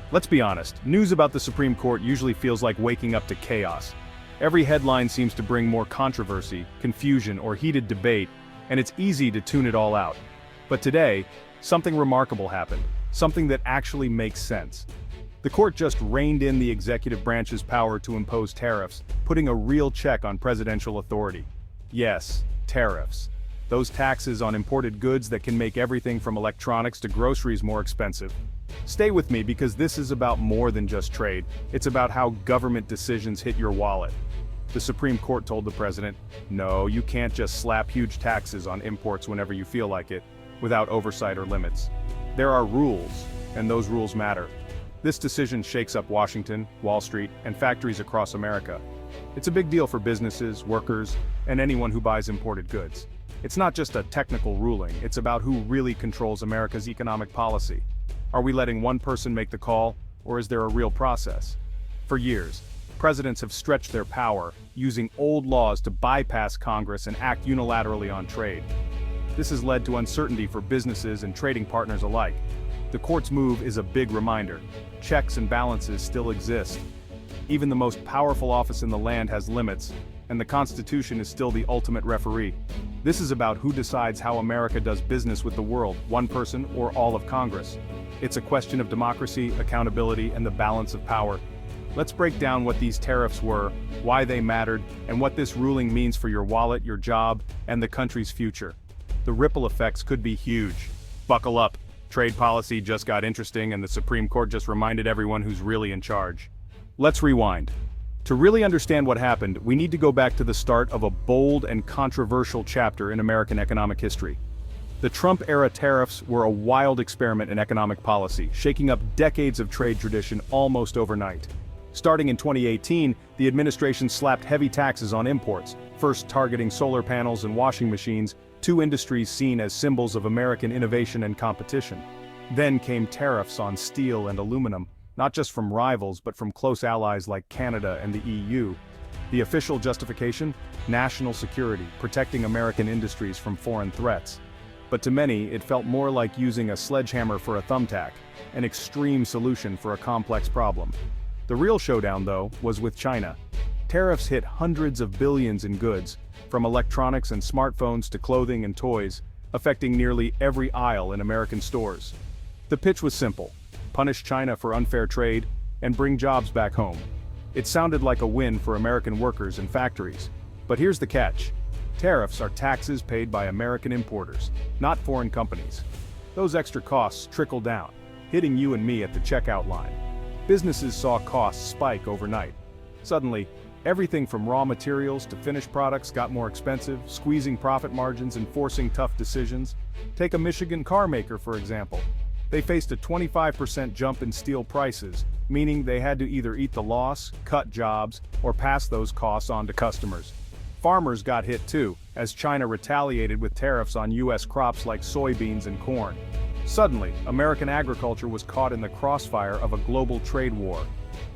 Let's be honest, news about the Supreme Court usually feels like waking up to chaos. Every headline seems to bring more controversy, confusion, or heated debate, and it's easy to tune it all out. But today, something remarkable happened, something that actually makes sense. The court just reined in the executive branch's power to impose tariffs, putting a real check on presidential authority. Yes, tariffs. Those taxes on imported goods that can make everything from electronics to groceries more expensive. Stay with me because this is about more than just trade. It's about how government decisions hit your wallet. The Supreme Court told the president, no, you can't just slap huge taxes on imports whenever you feel like it, without oversight or limits. There are rules, and those rules matter. This decision shakes up Washington, Wall Street, and factories across America. It's a big deal for businesses, workers, and anyone who buys imported goods. It's not just a technical ruling, it's about who really controls America's economic policy. Are we letting one person make the call, or is there a real process? For years, presidents have stretched their power, using old laws to bypass Congress and act unilaterally on trade. This has led to uncertainty for businesses and trading partners alike. The court's move is a big reminder. Checks and balances still exist. Even the most powerful office in the land has limits, and the Constitution is still the ultimate referee. This is about who decides how America does business with the world, one person or all of Congress. It's a question of democracy, accountability, and the balance of power. Let's break down what these tariffs were, why they mattered, and what this ruling means for your wallet, your job, and the country's future. The ripple effects could be huge. Buckle up. Trade policy just got interesting, and the Supreme Court just reminded everyone who's really in charge. Let's rewind. To really understand what happened, we need to go back to the start of a bold and controversial chapter in American economic history. The Trump-era tariffs were a wild experiment in economic policy, shaking up decades of trade tradition almost overnight. Starting in 2018, the administration slapped heavy taxes on imports, first targeting solar panels and washing machines, two industries seen as symbols of American innovation and competition. Then came tariffs on steel and aluminum, not just from rivals but from close allies like Canada and the EU. The official justification? National security, protecting American industries from foreign threats. But to many, it felt more like using a sledgehammer for a thumbtack, an extreme solution for a complex problem. The real showdown, though, was with China. Tariffs hit hundreds of billions in goods, from electronics and smartphones to clothing and toys, affecting nearly every aisle in American stores. The pitch was simple: punish China for unfair trade, and bring jobs back home. It sounded like a win for American workers and factories. But here's the catch. Tariffs are taxes paid by American importers, not foreign companies. Those extra costs trickle down, hitting you and me at the checkout line. Businesses saw costs spike overnight. Suddenly, everything from raw materials to finished products got more expensive, squeezing profit margins and forcing tough decisions. Take a Michigan car maker, for example. They faced a 25% jump in steel prices, meaning they had to either eat the loss, cut jobs, or pass those costs on to customers. Farmers got hit too, as China retaliated with tariffs on U.S. crops like soybeans and corn. Suddenly, American agriculture was caught in the crossfire of a global trade war.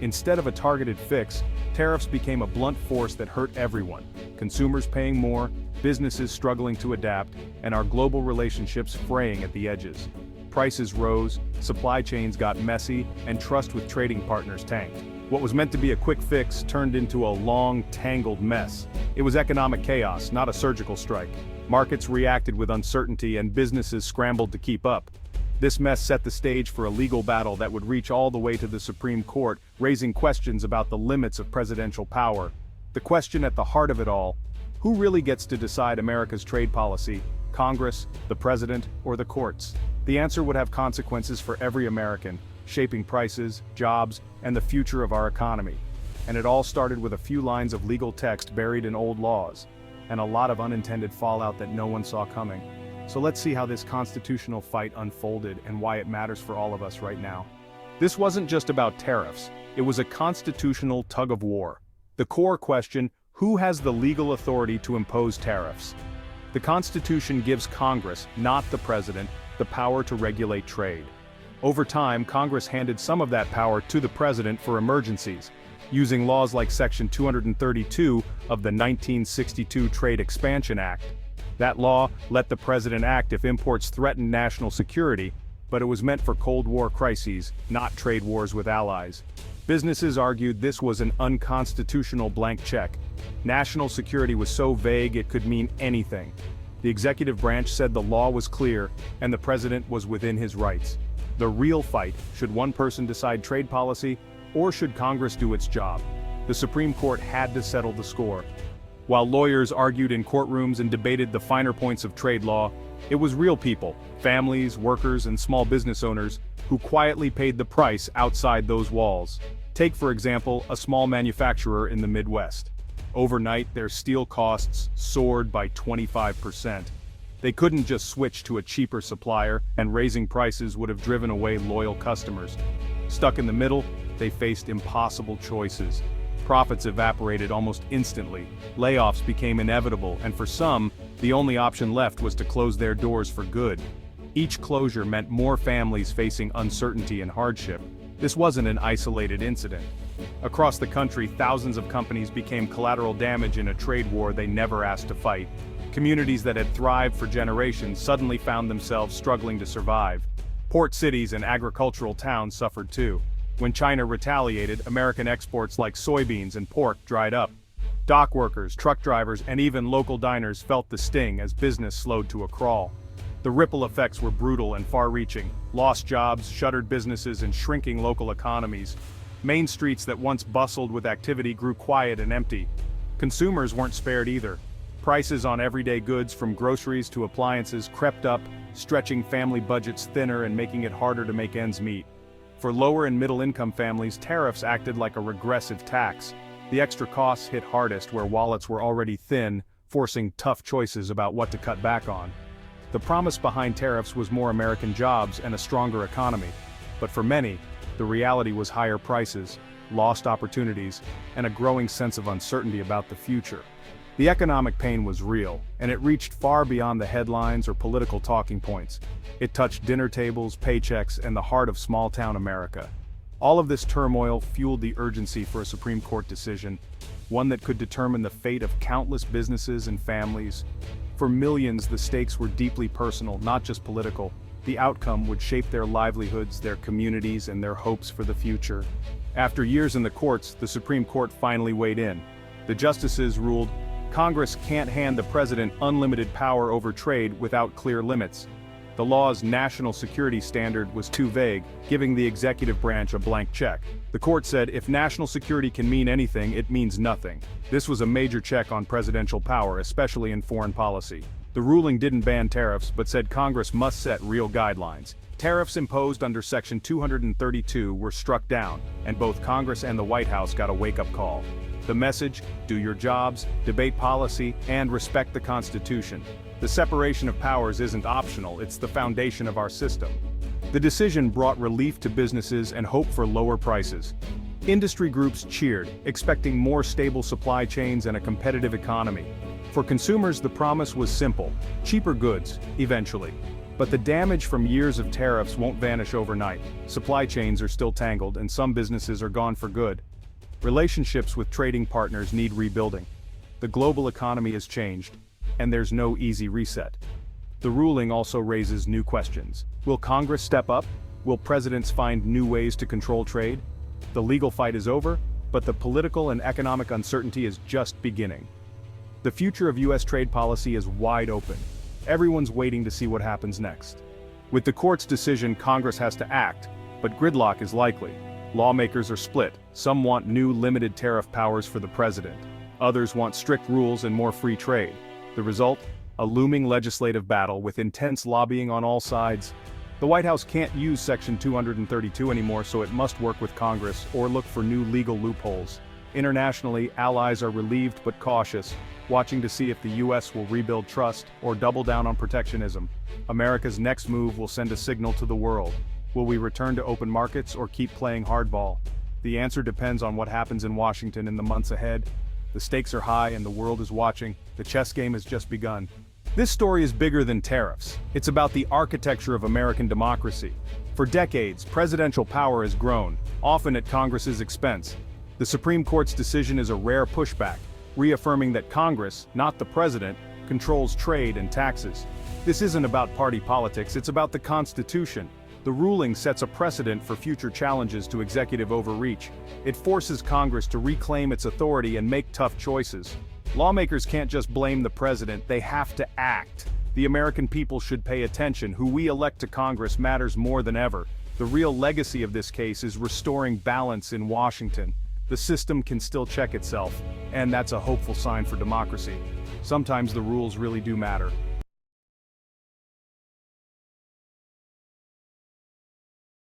Instead of a targeted fix, tariffs became a blunt force that hurt everyone. Consumers paying more, businesses struggling to adapt, and our global relationships fraying at the edges. Prices rose, supply chains got messy, and trust with trading partners tanked. What was meant to be a quick fix turned into a long, tangled mess. It was economic chaos, not a surgical strike. Markets reacted with uncertainty and businesses scrambled to keep up. This mess set the stage for a legal battle that would reach all the way to the Supreme Court, raising questions about the limits of presidential power. The question at the heart of it all: who really gets to decide America's trade policy? Congress, the president, or the courts? The answer would have consequences for every American, shaping prices, jobs, and the future of our economy. And it all started with a few lines of legal text buried in old laws, and a lot of unintended fallout that no one saw coming. So let's see how this constitutional fight unfolded and why it matters for all of us right now. This wasn't just about tariffs, it was a constitutional tug-of-war. The core question: who has the legal authority to impose tariffs? The Constitution gives Congress, not the president, the power to regulate trade. Over time, Congress handed some of that power to the president for emergencies, using laws like Section 232 of the 1962 Trade Expansion Act. That law let the president act if imports threatened national security, but it was meant for Cold War crises, not trade wars with allies. Businesses argued this was an unconstitutional blank check. National security was so vague it could mean anything. The executive branch said the law was clear, and the president was within his rights. The real fight: should one person decide trade policy, or should Congress do its job? The Supreme Court had to settle the score. While lawyers argued in courtrooms and debated the finer points of trade law, it was real people, families, workers, and small business owners, who quietly paid the price outside those walls. Take, for example, a small manufacturer in the Midwest. Overnight, their steel costs soared by 25%. They couldn't just switch to a cheaper supplier, and raising prices would have driven away loyal customers. Stuck in the middle, they faced impossible choices. Profits evaporated almost instantly, layoffs became inevitable, and for some, the only option left was to close their doors for good. Each closure meant more families facing uncertainty and hardship. This wasn't an isolated incident. Across the country, thousands of companies became collateral damage in a trade war they never asked to fight. Communities that had thrived for generations suddenly found themselves struggling to survive. Port cities and agricultural towns suffered too. When China retaliated, American exports like soybeans and pork dried up. Dock workers, truck drivers, and even local diners felt the sting as business slowed to a crawl. The ripple effects were brutal and far-reaching: lost jobs, shuttered businesses, and shrinking local economies. Main streets that once bustled with activity grew quiet and empty. Consumers weren't spared either. Prices on everyday goods from groceries to appliances crept up, stretching family budgets thinner and making it harder to make ends meet. For lower and middle-income families, tariffs acted like a regressive tax. The extra costs hit hardest where wallets were already thin, forcing tough choices about what to cut back on. The promise behind tariffs was more American jobs and a stronger economy. But for many, the reality was higher prices, lost opportunities, and a growing sense of uncertainty about the future. The economic pain was real, and it reached far beyond the headlines or political talking points. It touched dinner tables, paychecks, and the heart of small-town America. All of this turmoil fueled the urgency for a Supreme Court decision, one that could determine the fate of countless businesses and families. For millions, the stakes were deeply personal, not just political. The outcome would shape their livelihoods, their communities, and their hopes for the future. After years in the courts, the Supreme Court finally weighed in. The justices ruled, Congress can't hand the president unlimited power over trade without clear limits. The law's national security standard was too vague, giving the executive branch a blank check. The court said if national security can mean anything, it means nothing. This was a major check on presidential power, especially in foreign policy. The ruling didn't ban tariffs, but said Congress must set real guidelines. Tariffs imposed under Section 232 were struck down, and both Congress and the White House got a wake-up call. The message: do your jobs, debate policy, and respect the Constitution. The separation of powers isn't optional, it's the foundation of our system. The decision brought relief to businesses and hope for lower prices. Industry groups cheered, expecting more stable supply chains and a competitive economy. For consumers, the promise was simple: cheaper goods, eventually. But the damage from years of tariffs won't vanish overnight. Supply chains are still tangled, and some businesses are gone for good. Relationships with trading partners need rebuilding. The global economy has changed, and there's no easy reset. The ruling also raises new questions. Will Congress step up? Will presidents find new ways to control trade? The legal fight is over, but the political and economic uncertainty is just beginning. The future of U.S. trade policy is wide open. Everyone's waiting to see what happens next. With the court's decision, Congress has to act, but gridlock is likely. Lawmakers are split. Some want new limited tariff powers for the president. Others want strict rules and more free trade. The result? A looming legislative battle with intense lobbying on all sides. The White House can't use Section 232 anymore, so it must work with Congress or look for new legal loopholes. Internationally, allies are relieved but cautious, watching to see if the U.S. will rebuild trust or double down on protectionism. America's next move will send a signal to the world. Will we return to open markets or keep playing hardball? The answer depends on what happens in Washington in the months ahead. The stakes are high and the world is watching. The chess game has just begun. This story is bigger than tariffs. It's about the architecture of American democracy. For decades, presidential power has grown, often at Congress's expense. The Supreme Court's decision is a rare pushback, reaffirming that Congress, not the president, controls trade and taxes. This isn't about party politics, it's about the Constitution. The The ruling sets a precedent for future challenges to executive overreach. It forces Congress to reclaim its authority and make tough choices. Lawmakers can't just blame the president, they have to act. The American people should pay attention. Who we elect to Congress matters more than ever. The real legacy of this case is restoring balance in Washington. The system can still check itself, and that's a hopeful sign for democracy. Sometimes the rules really do matter.